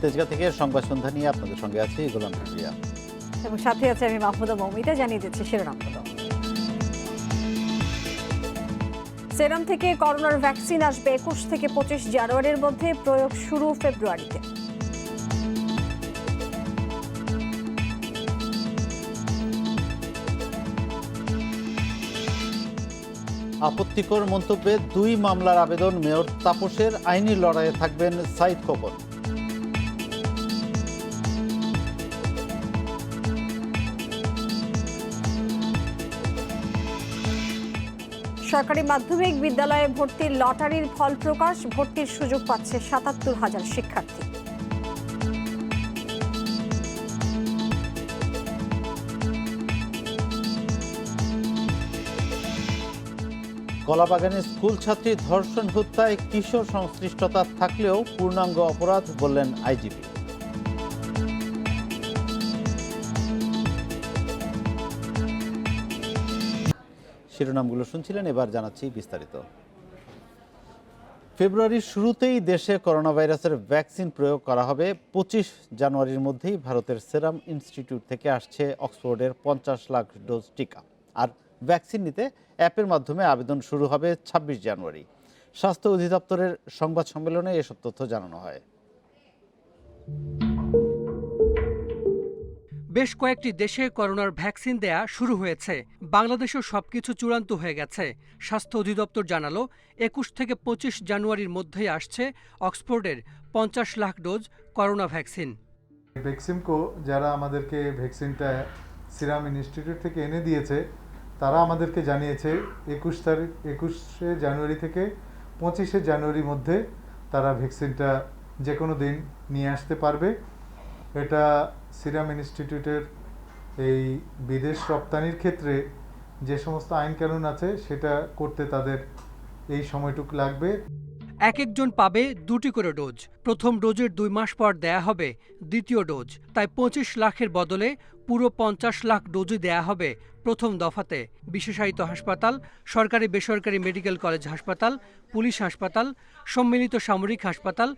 তেজগাঁ থেকে সংবাদ সন্ধ্যা নিয়ে আপনাদের সঙ্গে আছি গোলাম কিবরিয়া এবং সাথে আছে আমি মাহমুদা মৌমিতা। জানিয়ে দিচ্ছি শিরোনামগুলো। সেরাম থেকে করোনার ভ্যাকসিন আসবে 21 থেকে 25 জানুয়ারির মধ্যে, প্রয়োগ শুরু ফেব্রুয়ারিতে। আপত্তিকর মন্তব্যে 2 মামলার আবেদন মেয়র তাপসের, আইনি লড়াইয়ে থাকবেন সাঈদ খোকন। সরকারি মাধ্যমিক বিদ্যালয়ে ভর্তির লটারির ফল প্রকাশ, ভর্তির সুযোগ পাচ্ছে 77,000 শিক্ষার্থী। কলাবাগানে স্কুল ছাত্রী ধর্ষণ হত্যায় কিশোর সংশ্লিষ্টতা থাকলেও পূর্ণাঙ্গ অপরাধ বললেন আইজিপি। শিরোনামগুলো শুনছিলেন, এবার জানাচ্ছি বিস্তারিত। ফেব্রুয়ারির শুরুতেই দেশে করোনা ভাইরাসের ভ্যাকসিন প্রয়োগ করা হবে। 25 জানুয়ারির মধ্যেই ভারতের সেরাম ইনস্টিটিউট থেকে আসছে অক্সফোর্ডের 50 লাখ ডোজ টিকা। আর ভ্যাকসিন নিতে অ্যাপের মাধ্যমে আবেদন শুরু হবে 26 জানুয়ারি। স্বাস্থ্য অধিদপ্তরের সংবাদ সম্মেলনে এসব তথ্য জানানো হয়। বেশ কয়েকটি দেশে করোনার ভ্যাকসিন দেয়া শুরু হয়েছে। বাংলাদেশেও সবকিছু চূড়ান্ত হয়ে গেছে। স্বাস্থ্য অধিদপ্তর জানালো 21 থেকে 25 জানুয়ারির মধ্যেই আসছে অক্সফোর্ডের 50 লাখ ডোজ করোনা ভ্যাকসিন। ভ্যাকসিনকো যারা আমাদেরকে ভ্যাকসিনটা সিরাম ইনস্টিটিউট থেকে এনে দিয়েছে, তারা আমাদেরকে জানিয়েছে 21শে জানুয়ারি থেকে 25শে জানুয়ারির মধ্যে তারা ভ্যাকসিনটা যে কোনো দিন নিয়ে আসতে পারবে। এটা সিরাম ইনস্টিটিউটের এই বিদেশ রপ্তানির ক্ষেত্রে যে সমস্ত আইন কানুন আছে সেটা করতে তাদের এই সময়টুকু লাগবে। এক একজন পাবে 2টি করে ডোজ। প্রথম ডোজের 2 মাস পর দেয়া হবে দ্বিতীয় ডোজ। তাই 25 লাখের বদলে পুরো 50 লাখ ডোজই দেয়া হবে প্রথম দফাতে। বিশেষায়িত হাসপাতাল, সরকারি বেসরকারি মেডিকেল কলেজ হাসপাতাল, পুলিশ হাসপাতাল, সম্মিলিত সামরিক হাসপাতাল,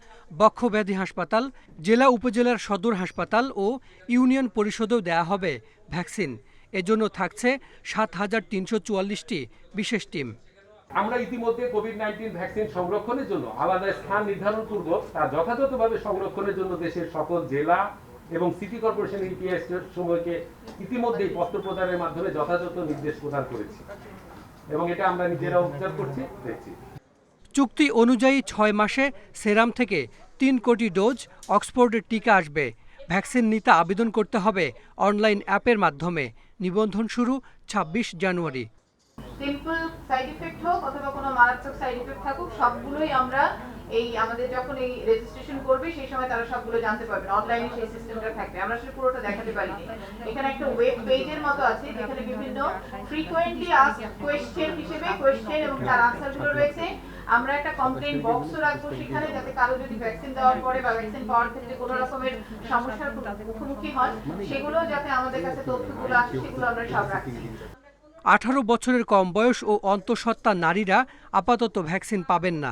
বক্ষব্যাধি হাসপাতাল, জেলা উপজেলার সদর হাসপাতাল ও ইউনিয়ন পরিষদেও দেয়া হবে ভ্যাকসিন। এজন্য থাকছে 7,344টি বিশেষ টিম। আমরা ইতিমধ্যে কোভিড-19 ভ্যাকসিন সংরক্ষণের জন্য আলাদা স্থান নির্ধারণ পূর্বক তা যথাযথভাবে সংরক্ষণের জন্য দেশের সকল জেলা এবং সিটি কর্পোরেশন ইপিএস সমূহকে ইতিমধ্যেই পত্র প্রদানের মাধ্যমে যথাযথ নির্দেশ প্রদান করেছি এবং এটা আমরা নিজেরা অবজার্ভ করছি, দেখছি। চুক্তি অনুযায়ী 6 মাসে সেরাম থেকে 3 কোটি ডোজ অক্সফোর্ডের টিকা আসবে। ভ্যাকসিন নিতে আবেদন করতে হবে অনলাইন অ্যাপের মাধ্যমে। নিবন্ধন শুরু 26 জানুয়ারি। সিম্পল সাইড ইফেক্ট হোক অথবা কোনো মারাত্মক সাইড ইফেক্ট থাকুক, সবগুলোই আমরা এই আমাদের যখন এই রেজিস্ট্রেশন করবে সেই সময় তারা সবগুলো জানতে পারবেন। অনলাইনে সেই সিস্টেমটা থাকবে। আমরা সেটা পুরোটা দেখাতে পারিনি। এখানে একটা ওয়েব পেজের মতো আছে যেখানে বিভিন্ন ফ্রিকোয়েন্টলি আস্কড কোয়েশ্চেন হিসেবে কোয়েশ্চেন এবং তার আনসারগুলো রয়েছে। আমরা একটা কমপ্লেইন বক্সও রাখবো সেখানে, যাতে কারো যদি ভ্যাকসিন দেওয়ার পরে বা ভ্যাকসিন পাওয়ার ক্ষেত্রে কোনো রকমের সমস্যার মুখোমুখি হন, সেগুলো যাতে আমাদের কাছে তথ্যগুলো আসে সেগুলো আমরা সব রাখছি। 18 বছরের কম বয়স ও অন্তঃসত্ত্বা নারীরা আপাতত ভ্যাকসিন পাবেন না।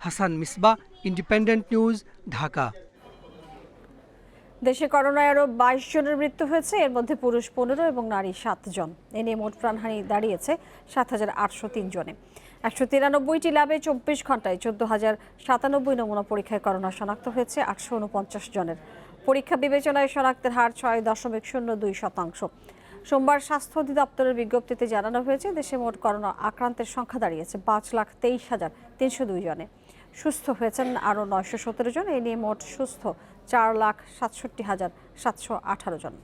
Hasan Misbah, independent news, Dhaka. দেশে করোনায় আরও 22 জনের মৃত্যু হয়েছে। এর মধ্যে পুরুষ 15 এবং নারী 7 জন। এ নিয়ে মোট প্রাণহানি দাঁড়িয়েছে 7,803 জনে। 193টি ল্যাবে 24 ঘন্টায় 14,097 নমুনা পরীক্ষায় করোনা শনাক্ত হয়েছে 849 জনের। পরীক্ষা বিবেচনায় শনাক্তের হার 6.02%। সোমবার স্বাস্থ্য অধিদপ্তরের বিজ্ঞপ্তিতে জানানো হয়েছে, দেশে মোট করোনা আক্রান্তের সংখ্যা দাঁড়িয়েছে 5,23,302 জনে। সুস্থ হয়েছেন আরও 917 জন। এ নিয়ে মোট সুস্থ 4,67,718 জন।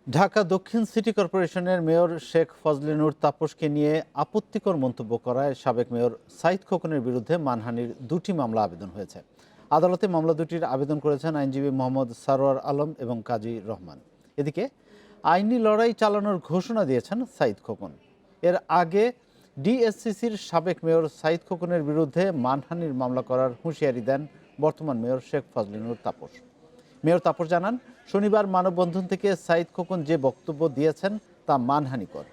ঢাকা দক্ষিণ সিটি কর্পোরেশনের মেয়র শেখ ফজলে নূর তাপসকে নিয়ে আপত্তিকর মন্তব্য করায় সাবেক মেয়র সাঈদ খোকনের বিরুদ্ধে মানহানির 2টি মামলা আবেদন হয়েছে। আদালতে মামলা দুটির আবেদন করেছেন আইনজীবী মোহাম্মদ সারোয়ার আলম এবং কাজী রহমান। এদিকে আইনি লড়াই চালানোর ঘোষণা দিয়েছেন সাঈদ খোকন। এর আগে ডিএসসিসির সাবেক মেয়র সাঈদ খোকনের বিরুদ্ধে মানহানির মামলা করার হুঁশিয়ারি দেন বর্তমান মেয়র শেখ ফজলে নূর তাপস। মেয়র তাপস জানান, শনিবার মানববন্ধন থেকে সাঈদ খোকন যে বক্তব্য দিয়েছেন তা মানহানিকর।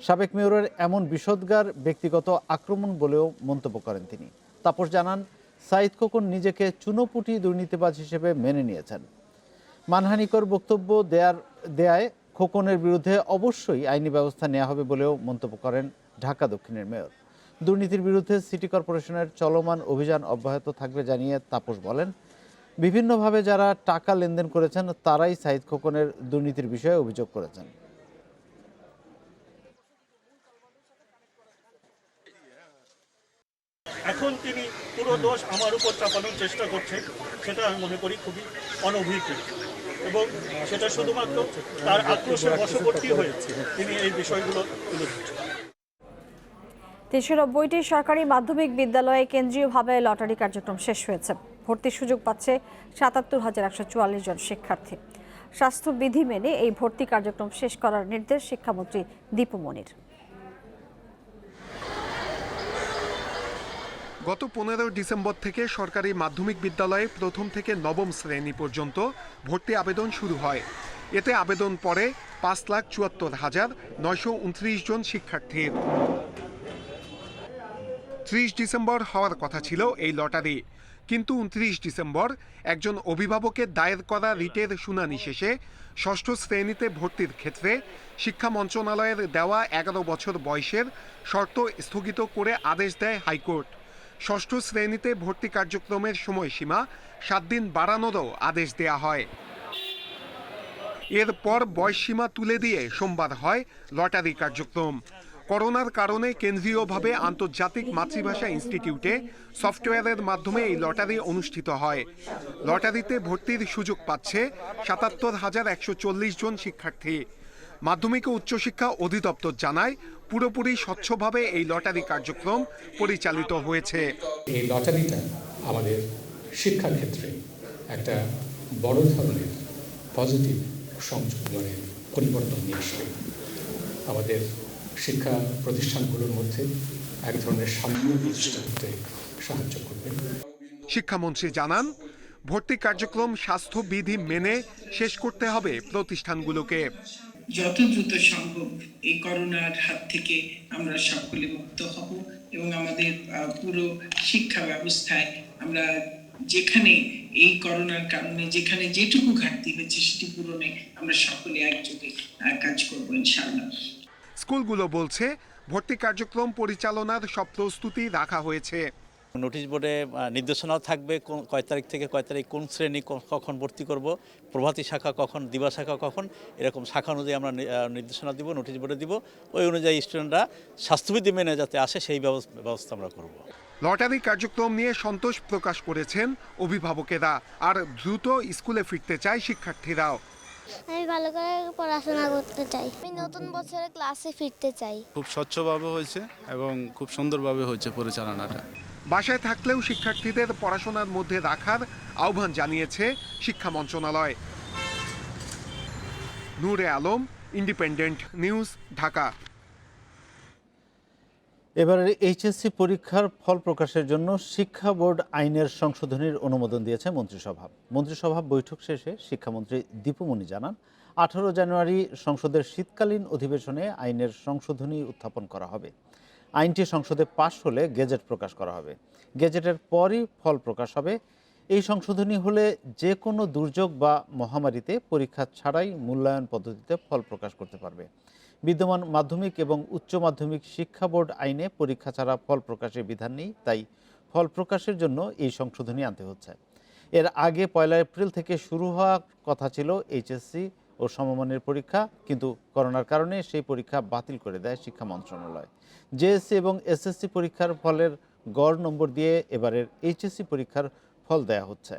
সাবেক মেয়রের এমন বিষোদগার ব্যক্তিগত আক্রমণ বলেও মন্তব্য করেন তিনি। তাপস জানান, সাঈদ খোকন নিজেকে চুনোপুটি দুর্নীতিবাজ হিসেবে মেনে নিয়েছেন। মানহানিকর বক্তব্য দেয়ায় খোকনের বিরুদ্ধে অবশ্যই আইনি ব্যবস্থা নেওয়া হবে বলেও মন্তব্য করেন ঢাকা দক্ষিণের মেয়র। দুর্নীতির বিরুদ্ধে সিটি কর্পোরেশনের চলমান অভিযান অব্যাহত থাকবে জানিয়ে তাপস বলেন, বিভিন্নভাবে যারা টাকা লেনদেন করেছেন তারাই সাঈদ খোকনের দুর্নীতির বিষয়ে অভিযোগ করেছেন। এখন তিনি পুরো দোষ আমার উপর চাপানোর চেষ্টা করছেন, সেটা আমি মনে করি খুবই অনভিজ্ঞ এবং সেটা শুধুমাত্র তার আক্রোশের বশবর্তী হয়েছে তিনি এই বিষয়গুলো তুলে ধরছেন। 390টি সরকারি মাধ্যমিক বিদ্যালয়ে কেন্দ্রীয়ভাবে লটারি কার্যক্রম শেষ হয়েছে। ভর্তির সুযোগ পাচ্ছে ৭৭,১৪৪ জন শিক্ষার্থী। স্বাস্থ্যবিধি মেনে এই ভর্তি কার্যক্রম শেষ করার নির্দেশ শিক্ষামন্ত্রী দীপু মনির। গত ১৫ ডিসেম্বর থেকে সরকারি মাধ্যমিক বিদ্যালয়ে প্রথম থেকে নবম শ্রেণী পর্যন্ত ভর্তি আবেদন শুরু হয়। এতে আবেদন পড়ে ৫,৭৪,৯২৯ জন শিক্ষার্থীর। ৩০ ডিসেম্বর হওয়ার কথা ছিল এই লটারি, কিন্তু ২৯ ডিসেম্বর একজন অভিভাবকের দায়ের করা রিটের শুনানি শেষে ষষ্ঠ শ্রেণীতে ভর্তির ক্ষেত্রে শিক্ষা মন্ত্রণালয়ের দেওয়া ১১ বছর বয়সের শর্ত স্থগিত করে আদেশ দেয় হাইকোর্ট। ষষ্ঠ শ্রেণীতে ভর্তি কার্যক্রমের সময়সীমা ৭ দিন বাড়ানোরও আদেশ দেয়া হয়। এরপর বয়সসীমা তুলে দিয়ে সোমবার হয় লটারি কার্যক্রম। করোনার কারণে কেন্দ্রীয়ভাবে আন্তর্জাতিক মাতৃভাষা ইনস্টিটিউটে সফটওয়্যারের মাধ্যমে এই লটারি অনুষ্ঠিত হয়। লটারিতে ভর্তির সুযোগ পাচ্ছে ৭৭,১৪০ জন শিক্ষার্থী। মাধ্যমিক ও উচ্চশিক্ষা অধিদপ্তর জানায়, পুরোপুরি স্বচ্ছভাবে এই লটারি কার্যক্রম পরিচালিত হয়েছে। এই লটারিটা আমাদের শিক্ষাক্ষেত্রে একটা বড় ধরনের পজিটিভ পরিবর্তন নিয়ে আসবে। আমাদের শিক্ষা প্রতিষ্ঠানগুলোর মধ্যে এক ধরনের সাম্য প্রতিষ্ঠা করতে সাহায্য করবে। শিক্ষামন্ত্রী জানান, ভর্তি কার্যক্রম স্বাস্থ্যবিধি মেনে শেষ করতে হবে প্রতিষ্ঠানগুলোকে। যত দ্রুত সম্ভব এই করোনার হাত থেকে আমরা সকলে মুক্ত হব এবং আমাদের পুরো শিক্ষা ব্যবস্থায় আমরা যেখানে এই করোনার কারণে যেখানে যেটুকু ঘাটতি হয়েছে সেটি পূরণে আমরা সকলে একযোগে কাজ করব ইনশাআল্লাহ। স্কুলগুলো বলছে, ভর্তি কার্যক্রম পরিচালনার সব প্রস্তুতি রাখা হয়েছে। নোটিশ বোর্ডে নির্দেশনাও থাকবে কয় তারিখ থেকে কয় তারিখ কোন শ্রেণী কখন ভর্তি করব, প্রভাতী শাখা কখন, দিবা শাখা কখন, এরকম শাখা অনুযায়ী আমরা নির্দেশনা দিব, নোটিশ বোর্ডে দিব। ওই অনুযায়ী স্টুডেন্টরা স্বাস্থ্যবিধি মেনে যাতে আসে সেই ব্যবস্থা আমরা করব। লটারি কার্যক্রম নিয়ে সন্তোষ প্রকাশ করেছেন অভিভাবকেরা, আর দ্রুত স্কুলে ফিরতে চায় শিক্ষার্থীরাও। আমি ভালো করে পড়াশোনা করতে চাই, আমি নতুন বছরে ক্লাসে ফিরতে চাই। খুব স্বচ্ছভাবে হয়েছে এবং খুব সুন্দরভাবে হয়েছে পরিচালনাটা। বাসায় থাকলেও শিক্ষার্থীদের পড়াশোনার মধ্যে রাখার আহ্বান জানিয়েছে শিক্ষা মন্ত্রণালয়। নূরে আলম, ইন্ডিপেন্ডেন্ট নিউজ, ঢাকা। এবারের এইচএসসি পরীক্ষার ফল প্রকাশের জন্য শিক্ষা বোর্ড আইনের সংশোধনীর অনুমোদন দিয়েছে মন্ত্রিসভা। মন্ত্রিসভা বৈঠক শেষে শিক্ষামন্ত্রী দীপু মনি জানান, 18 জানুয়ারি সংসদের শীতকালীন অধিবেশনে আইনের সংশোধনী উত্থাপন করা হবে। আইনটি সংসদে পাশ হলে গেজেট প্রকাশ করা হবে। গেজেটের পরই ফল প্রকাশ হবে। এই সংশোধনী হলে যে কোনো দুর্যোগ বা মহামারীতে পরীক্ষা ছাড়াই মূল্যায়ন পদ্ধতিতে ফল প্রকাশ করতে পারবে। বিদ্যমান মাধ্যমিক এবং উচ্চ মাধ্যমিক শিক্ষা বোর্ড আইনে পরীক্ষা ছাড়া ফল প্রকাশের বিধান নেই, তাই ফল প্রকাশের জন্য এই সংশোধনী আনতে হচ্ছে। এর আগে 1 এপ্রিল থেকে শুরু হওয়ার কথা ছিল এইচএসসি ও সমমানের পরীক্ষা, কিন্তু করোনার কারণে সেই পরীক্ষা বাতিল করে দেয় শিক্ষা মন্ত্রণালয়। জেএসসি এবং এসএসসি পরীক্ষার ফলের গড় নম্বর দিয়ে এবারের এইচএসসি পরীক্ষার ফল দেয়া হচ্ছে।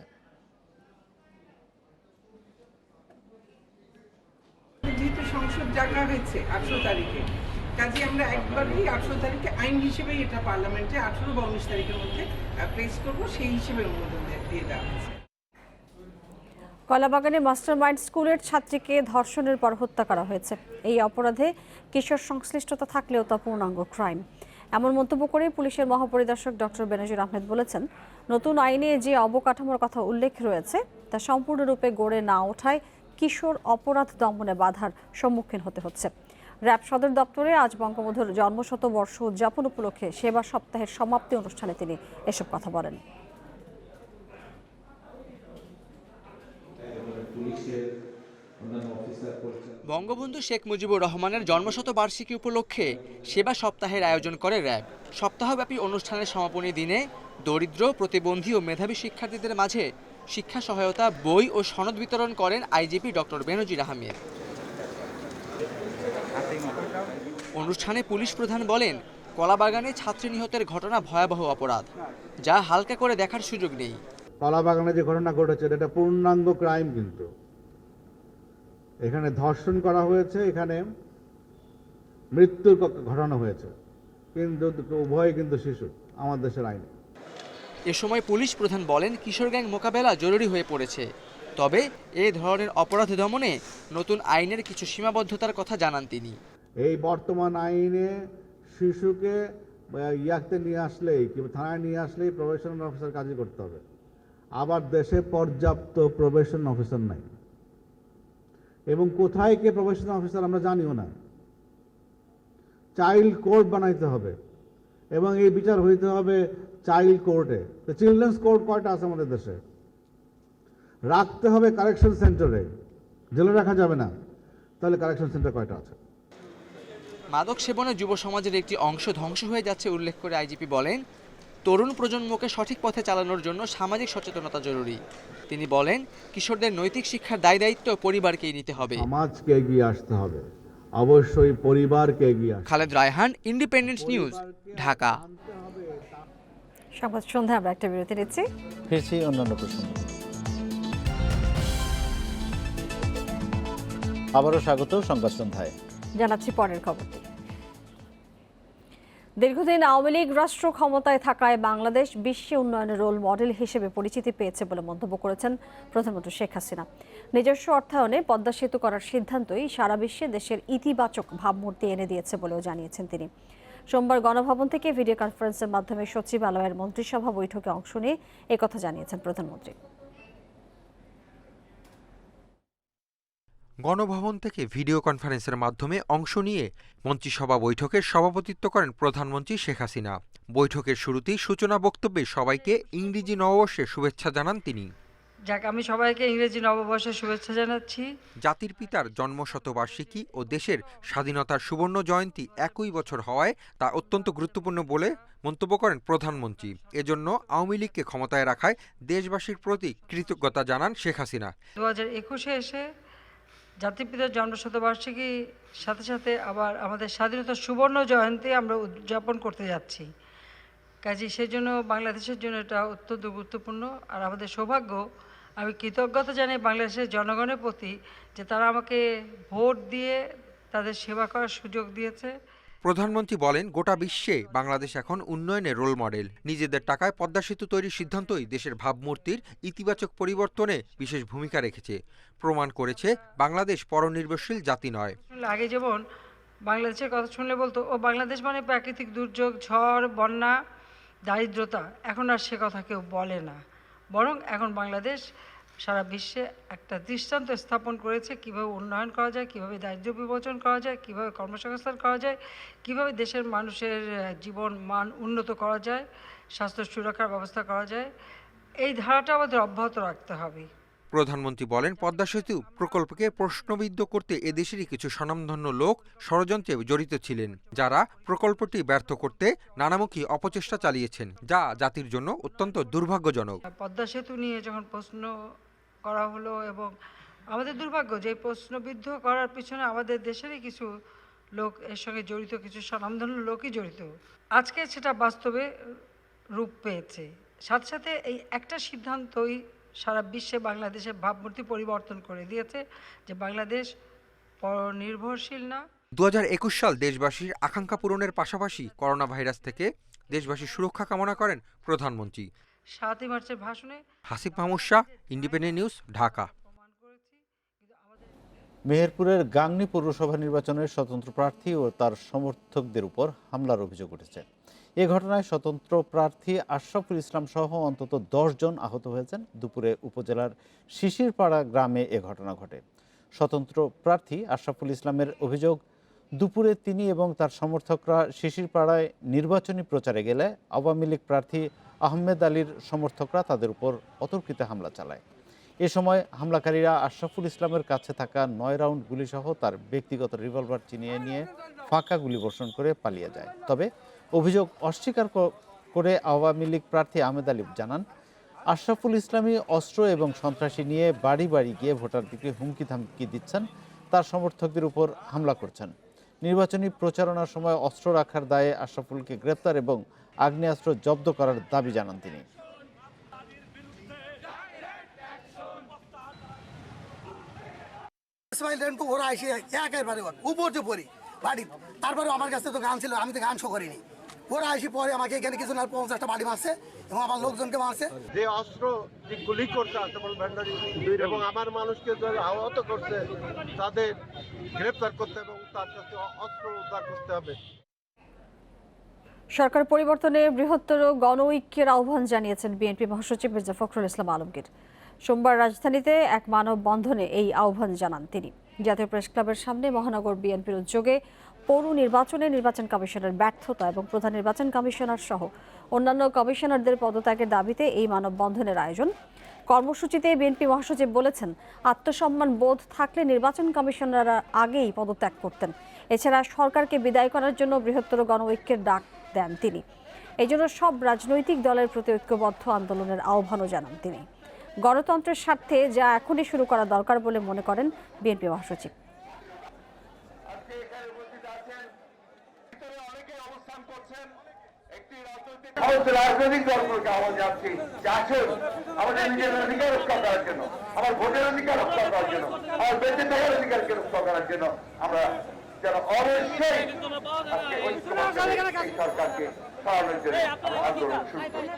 যেহেতু সংসদ ডাকা হয়েছে 18 তারিখে, কাজে আমরা একবারই 18 তারিখে আইন হিসেবে এটা পার্লামেন্টে 18 বা 19 তারিখের মধ্যে প্লেস করবো, সেই হিসেবে অনুমোদন দিয়ে দেওয়া হয়েছে। কলাবাগানে মাস্টারমাইন্ড স্কুলের ছাত্রীকে ধর্ষণের পর হত্যা করা হয়েছে। এই অপরাধে কিশোর সংশ্লিষ্টতা থাকলেও তা পূর্ণাঙ্গ ক্রাইম। এমন মন্তব্য করে পুলিশের মহাপরিদর্শক ডক্টর বেনজির আহমেদ বলেছেন, নতুন আইনে যে অবকাঠামোর কথা উল্লেখ রয়েছে তা সম্পূর্ণরূপে গড়ে না ওঠায় কিশোর অপরাধ দমনে বাধার সম্মুখীন হতে হচ্ছে। র্যাব সদর দপ্তরে আজ বঙ্গবন্ধুর জন্মশতবর্ষ উদযাপন উপলক্ষে সেবা সপ্তাহের সমাপ্তি অনুষ্ঠানে তিনি এসব কথা বলেন। বঙ্গবন্ধু শেখ মুজিবুর রহমানের জন্মশতবার্ষিকী উপলক্ষে সেবা সপ্তাহের আয়োজন করে র্যাব। সপ্তাহব্যাপী অনুষ্ঠানের সমাপনী দিনে দরিদ্র, প্রতিবন্ধী ও মেধাবী শিক্ষার্থীদের মাঝে শিক্ষা সহায়তা, বই ও সনদ বিতরণ করেন আইজিপি ডক্টর বেনজির আহমেদ। অনুষ্ঠানে পুলিশ প্রধান বলেন, কলাবাগানে ছাত্রী নিহতের ঘটনা ভয়াবহ অপরাধ, যা হালকা করে দেখার সুযোগ নেই। কলাবাগানে যে ঘটনা ঘটেছে এটা পূর্ণাঙ্গ ক্রাইম, কিন্তু এখানে ধর্ষণ করা হয়েছে, এখানে মৃত্যুর ঘটনা হয়েছে, কিন্তু উভয় কিন্তু শিশু আমাদের দেশের আইনে। এ সময় পুলিশ প্রধান বলেন, কিশোর গ্যাং মোকাবেলা জরুরি হয়ে পড়েছে, তবে এই ধরনের অপরাধ দমনে নতুন আইনের কিছু সীমাবদ্ধতার কথা জানান তিনি। এই বর্তমান আইনে শিশুকে ইয়াতে নিয়ে আসলেই কিংবা থানায় নিয়ে আসলেই প্রবেশন অফিসার কাজই করতে হবে। আবার দেশে পর্যাপ্ত প্রবেশন অফিসার নাই, এবং কোথায় কে প্রবেশন অফিসার আমরা জানিও না। চাইল্ড কোর্ট বানাইতে হবে এবং এই বিচার হইতে হবে চাইল্ড কোর্টে। তো চিলড্রেন্স কোর্ট কয়টা আছে আমাদের দেশে? রাখতে হবে কারেকশন সেন্টারে, জেলে রাখা যাবে না। তাহলে কারেকশন সেন্টার কয়টা আছে? মাদক সেবনে যুব সমাজের একটি অংশ ধ্বংস হয়ে যাচ্ছে উল্লেখ করে আইজিপি বলেন, তরুণ প্রজন্মকে সঠিক পথে চালানোর জন্য সামাজিক সচেতনতা জরুরি। তিনি বলেন, কিশোরদের নৈতিক শিক্ষার দায়-দায়িত্ব পরিবারকেই নিতে হবে। সমাজকে এগিয়ে আসতে হবে, অবশ্যই পরিবারকে এগিয়ে আসতে হবে। Khaled Raihan, independent news, Dhaka. সংবাদ সন্ধ্যায় আমরা একটা বিরতি নিচ্ছি, ফিরছি অন্যান্য প্রসঙ্গ। আবারও স্বাগত সংবাদ সন্ধ্যায়। জানাচ্ছি পরের খবরটি। দীর্ঘদিন আওয়ামী লীগ রাষ্ট্র ক্ষমতায় থাকায় বাংলাদেশ বিশ্বে উন্নয়নের রোল মডেল হিসেবে পরিচিতি পেয়েছে বলে মন্তব্য করেছেন প্রধানমন্ত্রী শেখ হাসিনা। নিজস্ব অর্থায়নে পদ্মা সেতু করার সিদ্ধান্তই সারা বিশ্বে দেশের ইতিবাচক ভাবমূর্তি এনে দিয়েছে বলেও জানিয়েছেন তিনি। সোমবার গণভবন থেকে ভিডিও কনফারেন্সের মাধ্যমে সচিবালয়ের মন্ত্রিসভা বৈঠকে অংশ নিয়ে একথা জানিয়েছেন প্রধানমন্ত্রী। গণভবন থেকে ভিডিও কনফারেন্সের মাধ্যমে অংশ নিয়ে মন্ত্রিসভা বৈঠকের সভাপতিত্ব করেন প্রধানমন্ত্রী শেখ হাসিনা। বৈঠকের শুরুতেই সূচনা বক্তব্যে সবাইকে ইংরেজি নববর্ষের শুভেচ্ছা জানান তিনি। আমি সবাইকে ইংরেজি নববর্ষের শুভেচ্ছা জানাচ্ছি। জাতির পিতার জন্মশতবার্ষিকী ও দেশের স্বাধীনতার সুবর্ণ জয়ন্তী একই বছর হওয়ায় তা অত্যন্ত গুরুত্বপূর্ণ বলে মন্তব্য করেন প্রধানমন্ত্রী। এজন্য আওয়ামী লীগকে ক্ষমতায় রাখায় দেশবাসীর প্রতি কৃতজ্ঞতা জানান শেখ হাসিনা। 2021-এ এসে জাতির পিতার জন্মশতবার্ষিকীর সাথে সাথে আবার আমাদের স্বাধীনতার সুবর্ণ জয়ন্তী আমরা উদযাপন করতে যাচ্ছি। কাজে সেজন্য বাংলাদেশের জন্য এটা অত্যন্ত গুরুত্বপূর্ণ। আর আমাদের সৌভাগ্য, আমি কৃতজ্ঞতা জানাই বাংলাদেশের জনগণের প্রতি যে তারা আমাকে ভোট দিয়ে তাদের সেবা করার সুযোগ দিয়েছে। প্রধানমন্ত্রী বলেন, গোটা বিশ্বে বাংলাদেশ এখন উন্নয়নের রোল মডেল। নিজেদের টাকায় পদ্মা সেতু তৈরির সিদ্ধান্তই দেশের ভাবমূর্তির ইতিবাচক পরিবর্তনে বিশেষ ভূমিকা রেখেছে, প্রমাণ করেছে বাংলাদেশ পরনির্ভরশীল জাতি নয়। আগে যেমন বাংলাদেশের কথা শুনলে বলতো ও বাংলাদেশ মানে প্রাকৃতিক দুর্যোগ, ঝড়, বন্যা, দারিদ্রতা। এখন আর সে কথা কেউ বলে না, বরং এখন বাংলাদেশ সারা বিশ্বে একটা দৃষ্টান্ত স্থাপন করেছে কিভাবে উন্নয়ন করা যায়, কিভাবে দারিদ্র্য বিমোচন করা যায়, কিভাবে কর্মসংস্থান করা যায়, কিভাবে দেশের মানুষের জীবন মান উন্নত করা যায়, স্বাস্থ্য সুরক্ষার ব্যবস্থা করা যায়। এই ধারাটা আমাদের অব্যাহত রাখতে হবে। প্রধানমন্ত্রী বলেন, পদ্মা সেতু প্রকল্পকে প্রশ্নবিদ্ধ করতে এদেশেরই কিছু স্বনামধন্য লোক ষড়যন্ত্রে জড়িত ছিলেন, যারা প্রকল্পটি ব্যর্থ করতে নানামুখী অপচেষ্টা চালিয়েছেন, যা জাতির জন্য অত্যন্ত দুর্ভাগ্যজনক। পদ্মা সেতু নিয়ে যখন প্রশ্ন করা হলো, এবং আমাদের দুর্ভাগ্য যে প্রশ্নবিদ্ধ করার পিছনে আমাদের দেশেরই কিছু লোক এর সঙ্গে জড়িত, কিছু স্বনামধন্য লোকই জড়িত। আজকে সেটা বাস্তবে রূপ পেয়েছে। সাথে সাথে এই একটা সিদ্ধান্তই সারা বিশ্বে বাংলাদেশের ভাবমূর্তি পরিবর্তন করে দিয়েছে যে বাংলাদেশ পরনির্ভরশীল না। 2021 সাল দেশবাসীর আকাঙ্ক্ষা পূরণের পাশাপাশি করোনা ভাইরাস থেকে দেশবাসীর সুরক্ষা কামনা করেন প্রধানমন্ত্রী। 7 মার্চের ভাষণে হাসিব মাহমুদ শাহ, ইন্ডিপেন্ডেন্ট নিউজ, ঢাকা। মেহেরপুরের গাংনী পৌরসভা নির্বাচনের স্বতন্ত্র প্রার্থী ও তার সমর্থকদের উপর হামলার অভিযোগ উঠেছে। এ ঘটনায় স্বতন্ত্র প্রার্থী আশরাফুল ইসলাম সহ অন্তত 10 জন আহত হয়েছেন। দুপুরে উপজেলার শিশিরপাড়া গ্রামে এ ঘটনা ঘটে। স্বতন্ত্র প্রার্থী আশরাফুল ইসলামের অভিযোগ, দুপুরে তিনি এবং তার সমর্থকরা শিশিরপাড়ায় নির্বাচনী প্রচারে গেলে আওয়ামী লীগ প্রার্থী আহমেদ আলীর সমর্থকরা তাদের উপর অতর্কিত হামলা চালায়। এ সময় হামলাকারীরা আশরাফুল ইসলামের কাছে থাকা 9 রাউন্ড গুলিসহ তার ব্যক্তিগত রিভলভার ছিনিয়ে নিয়ে ফাঁকা গুলিবর্ষণ করে পালিয়ে যায়। তবে অভিযোগ অস্বীকার করে আওয়ামী লীগ প্রার্থী আহমেদ আলী জানান, আশরাফুল ইসলামী অস্ত্র এবং সন্ত্রাসী নিয়ে বাড়ি বাড়ি গিয়ে ভোটারদেরকে হুমকি ধামকি দিচ্ছেন, তার সমর্থকদের উপর হামলা করছেন। নির্বাচনী প্রচারণার সময় অস্ত্র রাখার দায়ে আশরাফুলকে গ্রেপ্তার এবং আগ্নেয়াস্ত্র জব্দ করার দাবি জানান তিনি। ওরা এসে একেবারে উপরে পড়ি বাড়ি, তারপরে আমার কাছে তো গান ছিল, আমি তো গান শো করিনি। ওরা এসে পরে আমাকে এখানে কিছু না 50টা বাড়ি মারছে এবং আমার লোকজনকে মারছে। যে অস্ত্র গুলি করছে আশরাফুল ভান্ডারী এবং আমার মানুষকে আহত করছে, তাদের গ্রেপ্তার করতে এবং তার কাছে অস্ত্র উদ্ধার করতে হবে। সরকার পরিবর্তনে বৃহত্তর গণঐক্যের আহ্বান জানিয়েছেন বিএনপি মহাসচিব মির্জা ফখরুল ইসলাম আলমগীর। সোমবার রাজধানীতে এক মানববন্ধনে এই আহ্বান জানান তিনি। জাতীয় প্রেস ক্লাবের সামনে মহানগর বিএনপির উদ্যোগে পৌর নির্বাচনে নির্বাচন কমিশনের ব্যর্থতা এবং প্রধান নির্বাচন কমিশনার সহ অন্যান্য কমিশনারদের পদত্যাগের দাবিতে এই মানববন্ধনের আয়োজন। কর্মসূচিতে বিএনপি মহাসচিব বলেছেন, আত্মসম্মান বোধ থাকলে নির্বাচন কমিশনাররা আগেই পদত্যাগ করতেন। এছাড়া সরকারকে বিদায় করার জন্য বৃহত্তর গণঐক্যের ডাক দেন তিনি। এই জন্য সব রাজনৈতিক দলের প্রতি ঐক্যবদ্ধ আন্দোলনের আহ্বানও জানান তিনি। গণতন্ত্রের স্বার্থে যা এখনই শুরু করা দরকার বলে মনে করেন বিএনপি মহাসচিব। রাজনৈতিক দলগুলোকে আহ্বান জানাচ্ছি যে আসুন আমাদের নিজের অধিকার রক্ষা করার জন্য, আমার ভোটের অধিকার রক্ষা করার জন্য, আমার বেঁচে থাকার অধিকারকে রক্ষা করার জন্য আমরা যেন অবশ্যই সরকারকে সরানোর জন্য আন্দোলন শুরু করি।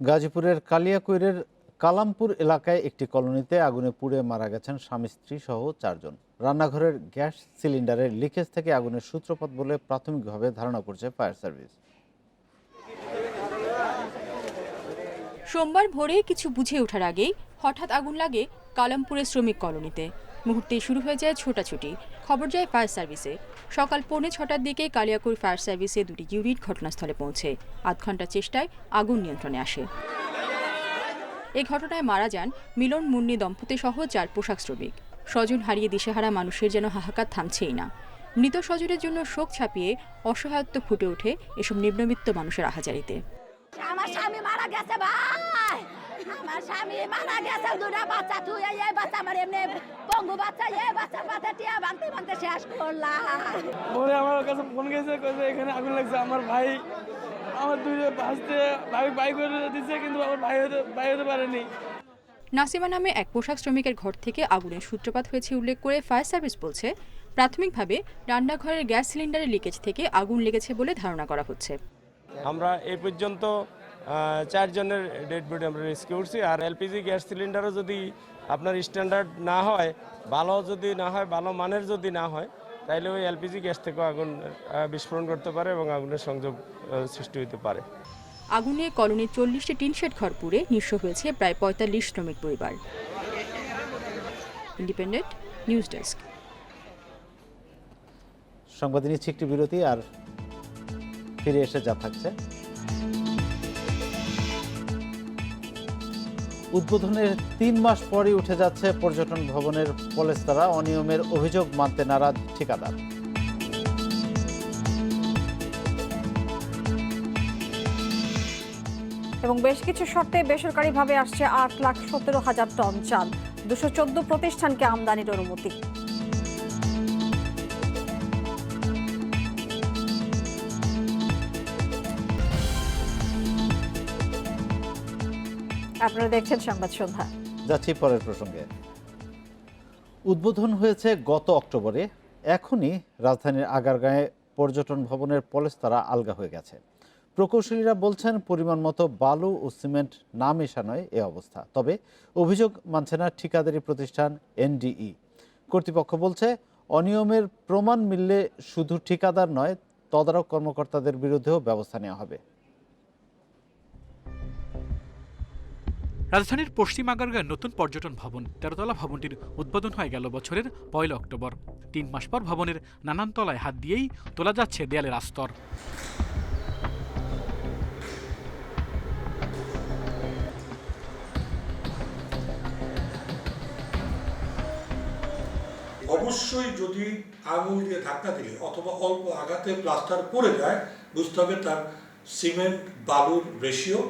গাজীপুরের কালিয়াকৈরের কালামপুর এলাকায় একটি কলোনিতে আগুনে পুড়ে মারা গেছেন স্বামী স্ত্রী সহ 4 জন। রান্নাঘরের গ্যাস সিলিন্ডারের লিকেজ থেকে আগুনের সূত্রপাত বলে প্রাথমিকভাবে ধারণা করছে ফায়ার সার্ভিস। সোমবার ভোরে কিছু বুঝে ওঠার আগেই হঠাৎ আগুন লাগে কালামপুরের শ্রমিক কলোনিতে। মুহূর্তেই শুরু হয়ে যায় ছোটাছুটি। খবর যায় ফায়ার সার্ভিসে। সকাল 6:45টার দিকে কালিয়াকৈর ফায়ার সার্ভিসে 2টি ইউনিট ঘটনাস্থলে পৌঁছে। আধ ঘন্টা চেষ্টায় আগুন নিয়ন্ত্রণে আসে। এই ঘটনায় মারা যান মিলন মুন্নি দম্পতি সহ 4 পোশাক শ্রমিক। স্বজন হারিয়ে দিশেহারা মানুষের যেন হাহাকার থামছেই না। মৃত স্বজনের জন্য শোক ছাপিয়ে অসহায়ত্ব ফুটে ওঠে এসব নিম্নবিত্ত মানুষের আহাজারিতে। আমার স্বামী মারা গেছে ভাই, আমার স্বামী মারা গেছে, 2টা বাচ্চা, তুই এই বাচ্চা আমার এমনি পঙ্গু বাচ্চা, এই বাচ্চার পাতে টিয়া ভাঙতে ভাঙতে শেষ করলাম। পরে আমার কাছে ফোন গেছে, এখানে আগুন লাগছে। আমার ভাই, আমার 2 ভাসতে ভাই বাইক করে দিচ্ছে, কিন্তু আমার ভাই হতে পারেনি। নাসিমা নামে এক পোশাক শ্রমিকের ঘর থেকে আগুনের সূত্রপাত হয়েছে উল্লেখ করে ফায়ার সার্ভিস বলছে, প্রাথমিকভাবে রান্নাঘরের গ্যাস সিলিন্ডারের লিকেজ থেকে আগুন লেগেছে বলে ধারণা করা হচ্ছে। আমরা এই পর্যন্ত 4 জনের ডেড বডি আমরা রেস্কিউ করছি। আর এলপিজি গ্যাস সিলিন্ডারও যদি আপনার স্ট্যান্ডার্ড না হয়, ভালো যদি না হয়, ভালো মানের যদি না হয়, তাইলে ওই এলপিজি গ্যাস থেকেও আগুন বিস্ফোরণ করতে পারে এবং আগুনের সংযোগ সৃষ্টি হতে পারে। আগুনে কলোনির 40টি টিনশেড ঘর পুড়ে নিঃস্ব হয়েছে প্রায় 45 শ্রমিক পরিবার। Independent news desk. সংবাদে নিচ্ছে একটি বিরতি, আর ফিরে এসে যা থাকছে। উদ্বোধনের 3 মাস পরই উঠে যাচ্ছে পর্যটন ভবনের পলেস্তারা। অনিয়মের অভিযোগ মানতে নারাজ ঠিকাদার। এবং বেশ কিছু শর্তে বেসরকারিভাবে আসছে 8,17,000 টন চাল। 214 প্রতিষ্ঠানকে আমদানির অনুমতি। আপনারা দেখছেন সংবাদ সন্ধ্যা। যাচ্ছি পরের প্রসঙ্গে। উদ্বোধন হয়েছে গত অক্টোবরে। এখনই রাজধানীর আগারগাঁয়ে পর্যটন ভবনের পলেস্তারা আলগা হয়ে গেছে। প্রকৌশলীরা বলছেন, পরিমাণ মতো বালু ও সিমেন্ট না মেশানোয় এ অবস্থা। তবে অভিযোগ মানছে না ঠিকাদারি প্রতিষ্ঠান এনডিই। কর্তৃপক্ষ বলছে, অনিয়মের প্রমাণ মিললে শুধু ঠিকাদার নয়, তদারক কর্মকর্তাদের বিরুদ্ধেও ব্যবস্থা নেওয়া হবে। রাজধানীর পশ্চিম আগারগাঁয়ের নতুন পর্যটন ভবন ১৩তলা ভবনটির উদ্বোধন হয় গেল বছরের ১ অক্টোবর। ৩ মাস পর ভবনের নানান তলায় হাত দিয়েই তোলা যাচ্ছে দেয়ালের আস্তর। অবশ্যই যদি আঙুল দিয়ে ধাক্কা দিলে অথবা অল্প আঘাতে প্লাস্টার পড়ে যায়, বুঝতে হবে তার সিমেন্ট বালুর রেশিও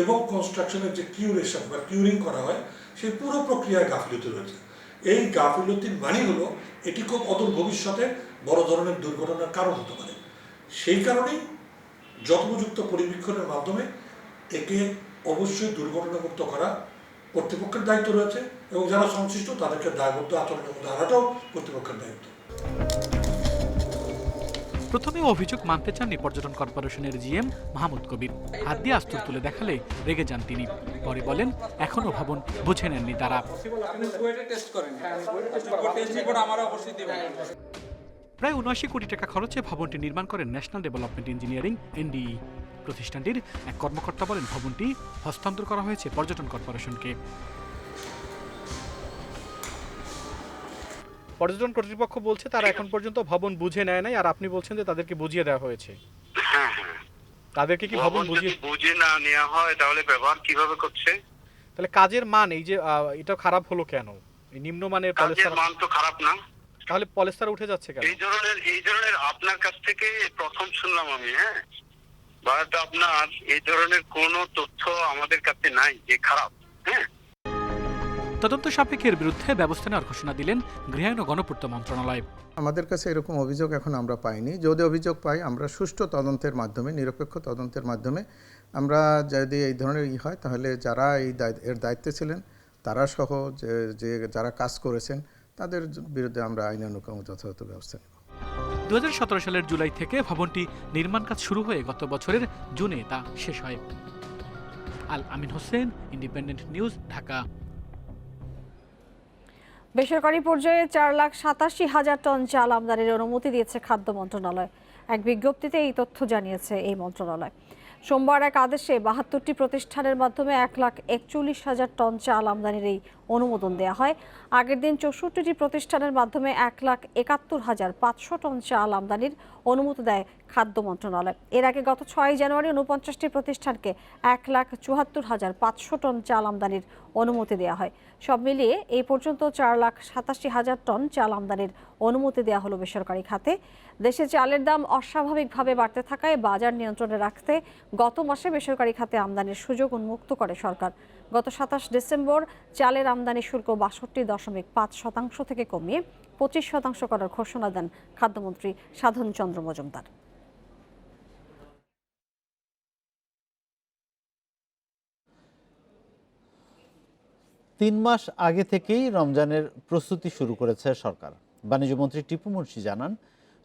এবং কনস্ট্রাকশনের যে কিউরেশন বা কিউরিং করা হয় সেই পুরো প্রক্রিয়ায় গাফিলতি রয়েছে। এই গাফিলতির মানে হলো এটি খুব অদূর ভবিষ্যতে বড় ধরনের দুর্ঘটনার কারণ হতে পারে। সেই কারণেই যথোপযুক্ত পরিবীক্ষণের মাধ্যমে একে অবশ্যই দুর্ঘটনামুক্ত করা কর্তৃপক্ষের দায়িত্ব রয়েছে এবং যারা সংশ্লিষ্ট তাদেরকে দায়বদ্ধ আচরণের মধ্যে আনাটাও কর্তৃপক্ষের দায়িত্ব। প্রথমে অভিযোগ মানতে চাননি পর্যটন কর্পোরেশনের জিএম মাহমুদ কবির। হাত দিয়ে আস্তর তুলে দেখালে রেগে যান তিনি। পরে বলেন এখনো ভবন বুঝে নেননি তারা। প্রায় ৭৯ কোটি টাকা খরচে ভবনটি নির্মাণ করেন ন্যাশনাল ডেভেলপমেন্ট ইঞ্জিনিয়ারিং এনডিই। প্রতিষ্ঠানটির এক কর্মকর্তা বলেন ভবনটি হস্তান্তর করা হয়েছে পর্যটন কর্পোরেশনকে। পর্যটন কর্তৃপক্ষ বলছে তারা এখন পর্যন্ত ভবন বুঝে নেয় নাই, আর আপনি বলছেন যে তাদেরকে বুঝিয়ে দেওয়া হয়েছে। হ্যাঁ, তাদেরকে কি ভবন বুঝে না নেওয়া হয় তাহলে ব্যবহার কিভাবে করছে? তাহলে কাজের মান এই যে এটা খারাপ হলো কেন? এই নিম্নমানের কাজের মান তো খারাপ না, তাহলে পলেস্টার উঠে যাচ্ছে কেন? এই ধরনের আপনার কাছ থেকে প্রথম শুনলাম আমি। হ্যাঁ, বাট আপনার এই ধরনের কোনো তথ্য আমাদের কাছে নাই যে খারাপ। হ্যাঁ, তদন্ত সাপেক্ষের বিরুদ্ধে ব্যবস্থা নেওয়ার ঘোষণা দিলেন গৃহায়ন ও গণপূর্ত মন্ত্রণালয়। আমাদের কাছে এরকম অভিযোগ এখন আমরা পাইনি। যদি অভিযোগ পাই আমরা সুষ্ঠু তদন্তের মাধ্যমে, নিরপেক্ষ তদন্তের মাধ্যমে আমরা যদি এই ধরনের হয় তাহলে যারা এর দায়িত্বে ছিলেন তারা সহ যে যারা কাজ করেছেন তাদের বিরুদ্ধে আমরা আইনানুগ যথাযথ ব্যবস্থা নেব। ২০১৭ সালের জুলাই থেকে ভবনটি নির্মাণ কাজ শুরু হয়ে গত বছরের জুনে তা শেষ হয়। আল আমিন হোসেন, ইন্ডিপেন্ডেন্ট নিউজ, ঢাকা। বেসরকারি পর্যায়ে 4,87,000 টন চাল আমদানির অনুমতি দিয়েছে খাদ্য মন্ত্রণালয়। এক বিজ্ঞপ্তিতে এই তথ্য জানিয়েছে এই মন্ত্রণালয়। সোমবার এক আদেশে ৭২টি প্রতিষ্ঠানের মাধ্যমে 1,41,000 টন চাল আমদানির এই অনুমোদন দেওয়া হয়। আগের দিন 64টি প্রতিষ্ঠানের মাধ্যমে 1,71,500 টন চাল আমদানির অনুমতি দেয় খাদ্য মন্ত্রণালয়। এর আগে গত 6 জানুয়ারি 49টি প্রতিষ্ঠানকে 1,74,500 টন চাল আমদানির অনুমতি দেওয়া হয়। সব মিলিয়ে এই পর্যন্ত 4,87,000 টন চাল আমদানির অনুমতি দেওয়া হলো বেসরকারি খাতে। দেশে চালের দাম অস্বাভাবিকভাবে বাড়তে থাকায় বাজার নিয়ন্ত্রণে রাখতে গত মাসে বেসরকারি খাতে আমদানির সুযোগ উন্মুক্ত করে সরকার। গত 27 ডিসেম্বর চালের আমদানি শুল্ক ৬২.৫% থেকে কমিয়ে 25% করার ঘোষণা দেন খাদ্যমন্ত্রী সাধন চন্দ্র মজুমদার। তিন মাস আগে থেকেই রমজানের প্রস্তুতি শুরু করেছে সরকার। বাণিজ্যমন্ত্রী টিপু মুর্শি জানান,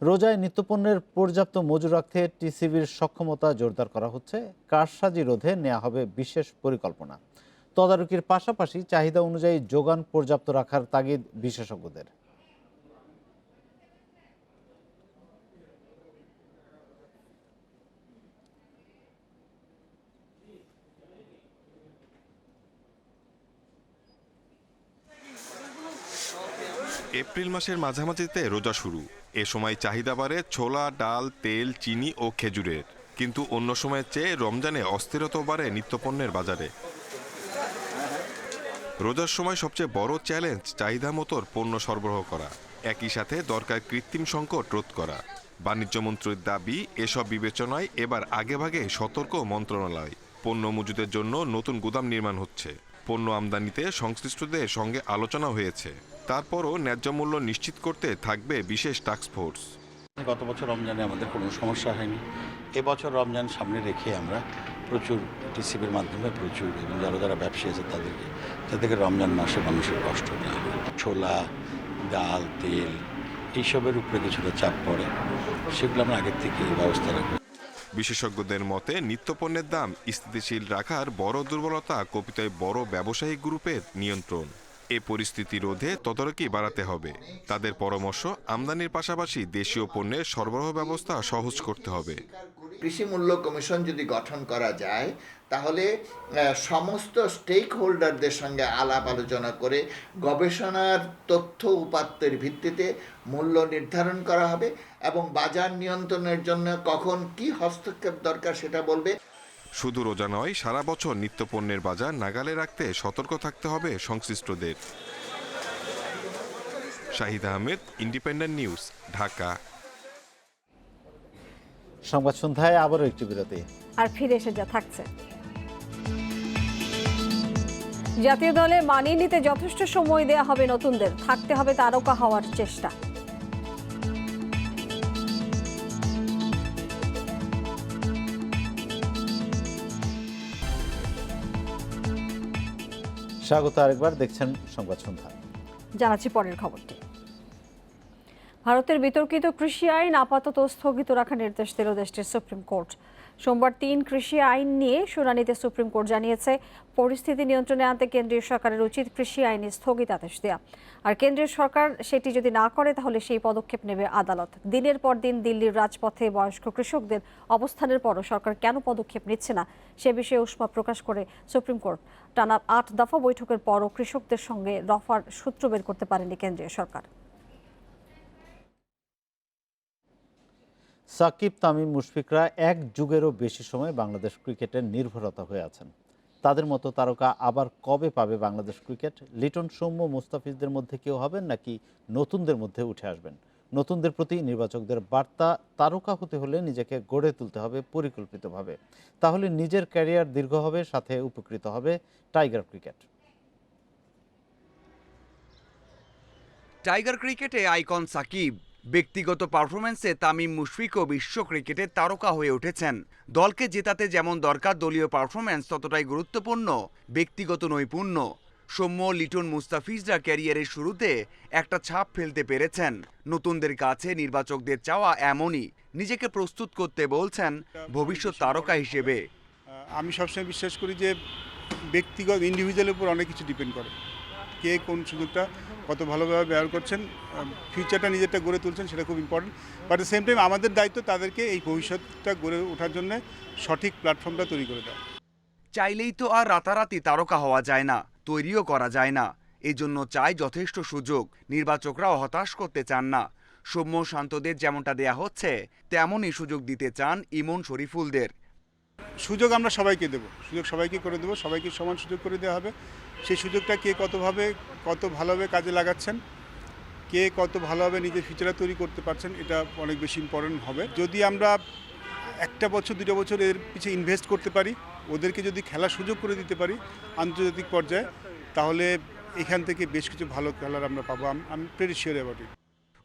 রোজায় নিত্যপণ্যের পর্যাপ্ত মজুদ রাখতে টিসিবির সক্ষমতা জোরদার করা হচ্ছে। কারসাজি রোধে নেওয়া হবে বিশেষ পরিকল্পনা। তদারকির পাশাপাশি চাহিদা অনুযায়ী যোগান পর্যাপ্ত রাখার তাগিদ বিশেষজ্ঞদের। এপ্রিল মাসের মাঝামাঝিতে রোজা শুরু। এ সময় চাহিদা বাড়ে ছোলা, ডাল, তেল, চিনি ও খেজুরের। কিন্তু অন্য সময়ের চেয়ে রমজানে অস্থিরতা বাড়ে নিত্যপণ্যের বাজারে। রোজার সময় সবচেয়ে বড় চ্যালেঞ্জ চাহিদা মতো পণ্য সরবরাহ করা, একই সাথে দরকার কৃত্রিম সংকট রোধ করা। বাণিজ্য মন্ত্রীর দাবি, এসব বিবেচনায় এবার আগেভাগে সতর্ক মন্ত্রণালয়। পণ্য মজুদের জন্য নতুন গুদাম নির্মাণ হচ্ছে। পণ্য আমদানিতে সংশ্লিষ্টদের সঙ্গে আলোচনা হয়েছে। তারপরও ন্যায্য মূল্য নিশ্চিত করতে থাকবে বিশেষ টাস্কফোর্স। গত বছর রমজানে আমাদের কোনো সমস্যা হয়নি। এবছর রমজান সামনে রেখে আমরা প্রচুর টিসিবির মাধ্যমে প্রচুর এবং যারা ব্যবসায়ী আছে তাদেরকে রমজান মাসে মানুষের কষ্ট না হয়। ছোলা, ডাল, তেল এইসবের উপরে কিছুটা চাপ পড়ে, সেগুলো আমরা আগের থেকে ব্যবস্থা রাখবো। বিশেষজ্ঞদের মতে নিত্যপণ্যের দাম স্থিতিশীল রাখার বড় দুর্বলতা কপিতয় বড় ব্যবসায়িক গ্রুপের নিয়ন্ত্রণ। এ পরিস্থিতি রোধে তদারকি বাড়াতে হবে। তাদের পরামর্শ, আমদানির পাশাপাশি দেশীয় পণ্যের সরবরাহ ব্যবস্থা সহজ করতে হবে। কৃষি মূল্য কমিশন যদি গঠন করা যায় তাহলে সমস্ত স্টেক হোল্ডারদের সঙ্গে আলাপ আলোচনা করে গবেষণার তথ্য উপাত্তের ভিত্তিতে মূল্য নির্ধারণ করা হবে এবং বাজার নিয়ন্ত্রণের জন্য কখন কি হস্তক্ষেপ দরকার সেটা বলবে। শুধু রোজা নয়, সারা বছর নিত্যপণ্যের বাজার নাগালে রাখতে সতর্ক থাকতে হবে সংশ্লিষ্টদের। Shahid Ahmed, independent news, Dhaka. সংবাদ সন্ধ্যায় আবারও একটি বিরতি, আর ফিরে এসে যা থাকছে। জাতীয় দলে মানিয়ে নিতে যথেষ্ট সময় দেয়া হবে নতুনদের, থাকতে হবে তারকা হওয়ার চেষ্টা। স্বাগত আরেকবার, দেখছেন সংবাদ সন্ধ্যা। জানাচ্ছি পরের খবরটি। ভারতের বিতর্কিত কৃষি আইন আপাতত স্থগিত রাখার নির্দেশ দিল দেশটির সুপ্রিম কোর্ট। সোমবার 3 কৃষি আইন নিয়ে শুনানিতে সুপ্রিম কোর্ট জানিয়েছে, পরিস্থিতি নিয়ন্ত্রণে আনতে কেন্দ্রীয় সরকারের উচিত কৃষি আইনে স্থগিতাদেশ দেওয়া। আর কেন্দ্রীয় সরকার সেটি যদি না করে তাহলে সেই পদক্ষেপ নেবে আদালত। দিনের পর দিন দিল্লির রাজপথে বয়স্ক কৃষকদের অবস্থানের পরও সরকার কেন পদক্ষেপ নিচ্ছে না সে বিষয়ে উষ্মা প্রকাশ করে সুপ্রিম কোর্ট। টানা 8 দফা বৈঠকের পরও কৃষকদের সঙ্গে রফার সূত্র বের করতে পারেনি কেন্দ্রীয় সরকার। সাকিব, তামিম, মুশফিকরা এক যুগেরও বেশি সময় বাংলাদেশ ক্রিকেটের নির্ভরতা হয়ে আছেন। তাদের মতো তারকা আবার কবে পাবে বাংলাদেশ ক্রিকেট? লিটন, সৌম্য, মুস্তাফিজদের মধ্যে কেউ হবেন নাকি নতুনদের মধ্যে উঠে আসবেন? নতুনদের প্রতি নির্বাচকদের বার্তা, তারকা হতে হলে নিজেকে গড়ে তুলতে হবে পরিকল্পিতভাবে, তাহলে নিজের ক্যারিয়ার দীর্ঘ হবে, সাথে উপকৃত হবে টাইগার ক্রিকেট। টাইগার ক্রিকেটে আইকন সাকিব, ব্যক্তিগত পারফরম্যান্সে তামিম, মুশফিকও বিশ্ব ক্রিকেটের তারকা হয়ে উঠেছেন। দলকে জেতাতে যেমন দরকার দলীয় পারফরম্যান্স, ততটাই গুরুত্বপূর্ণ ব্যক্তিগত নৈপুণ্য। সৌম্য, লিটন, মুস্তাফিজরা ক্যারিয়ারের শুরুতে একটা ছাপ ফেলতে পেরেছেন। নতুনদের কাছে নির্বাচকদের চাওয়া এমনই, নিজেকে প্রস্তুত করতে বলছেন ভবিষ্যৎ তারকা হিসেবে। আমি সবসময় বিশ্বাস করি যে ব্যক্তিগত ইন্ডিভিজুয়ালের উপর অনেক কিছু ডিপেন্ড করে, কে কোন সুযোগটা কত ভালোভাবে ব্যবহার করছেন, ফিউচারটা নিজেরটা গড়ে তুলছেন, সেটা খুব important. But the same time আমাদের দায়িত্ব তাদেরকে এই ভবিষ্যৎটা গড়ে ওঠার জন্য সঠিক প্ল্যাটফর্মটা তৈরি করে দেওয়া। চাইলেই তো আর রাতারাতি তারকা হওয়া যায় না, তৈরিও করা যায় না। এই জন্য চাই যথেষ্ট সুযোগ। নির্বাচকরাও হতাশ করতে চান না। সৌম্য, শান্তদের যেমনটা দেয়া হচ্ছে তেমনই সুযোগ দিতে চান ইমন, শরীফুলদের। সুযোগ আমরা সবাইকে দেবো, সুযোগ সবাইকে করে দেবো, সবাইকে সমান সুযোগ করে দেওয়া হবে। সেই সুযোগটা কে কত ভালোভাবে কাজে লাগাচ্ছেন, কে কত ভালোভাবে নিজের ফিউচার তৈরি করতে পারছেন, এটা অনেক বেশি ইম্পর্টেন্ট হবে। যদি আমরা 1 বছর 2 বছর এর পিছিয়ে ইনভেস্ট করতে পারি, ওদেরকে যদি খেলার সুযোগ করে দিতে পারি আন্তর্জাতিক পর্যায়ে, তাহলে এখান থেকে বেশ কিছু ভালো খেলার আমরা পাবো। আমি pretty sure about it.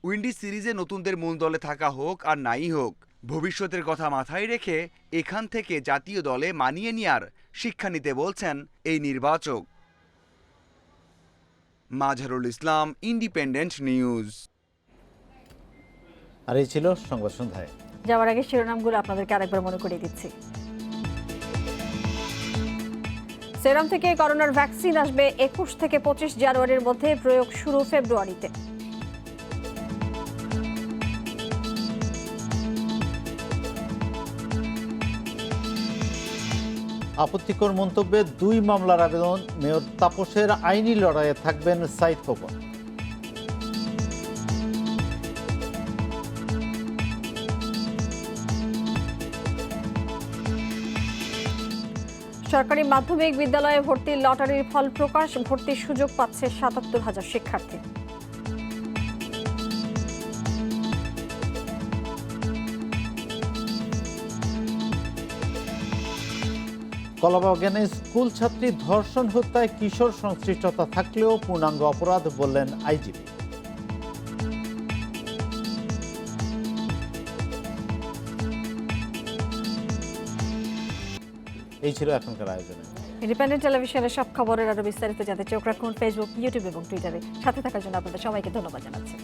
Windies সিরিজে নতুনদের মূল দলে থাকা হোক আর নাই হোক, ভবিষ্যতের কথা মাথায় রেখে এখান থেকে জাতীয় দলে মানিয়ে নেওয়ার শিক্ষা নিতে বলছেন এই নির্বাচক। Mazharul Islam, independent news. আর এই ছিল সংবাদ সন্ধ্যায়। যাওয়ার আগে শিরোনামগুলো আপনাদেরকে আরেকবার মনে করিয়ে দিচ্ছি। সেরাম থেকে করোনার ভ্যাকসিন আসবে 21 থেকে 25 জানুয়ারির মধ্যে, প্রয়োগ শুরু ফেব্রুয়ারিতে। আপত্তিকর মন্তব্যে 2 মামলার আবেদন, মেয়র তাপসের আইনি লড়াইয়ে থাকবেন সাইদ খোকন। সরকারি মাধ্যমিক বিদ্যালয়ে ভর্তির লটারির ফল প্রকাশ, ভর্তির সুযোগ পাচ্ছে ৭৭,০০০ শিক্ষার্থী। কলাবাগানে স্কুল ছাত্রী ধর্ষণ হত্যায় কিশোর সংশ্লিষ্টতা থাকলেও পূর্ণাঙ্গ অপরাধ বললেন আইজিপি। এই ছিল এখনকার আয়োজনে। ইন্ডিপেন্ডেন্ট টেলিভিশনের সব খবরের আরো বিস্তারিত জানতে চোখ রাখুন ফেসবুক, ইউটিউব এবং টুইটারে। সাথে থাকার জন্য আপনাদের সবাইকে ধন্যবাদ জানাচ্ছি।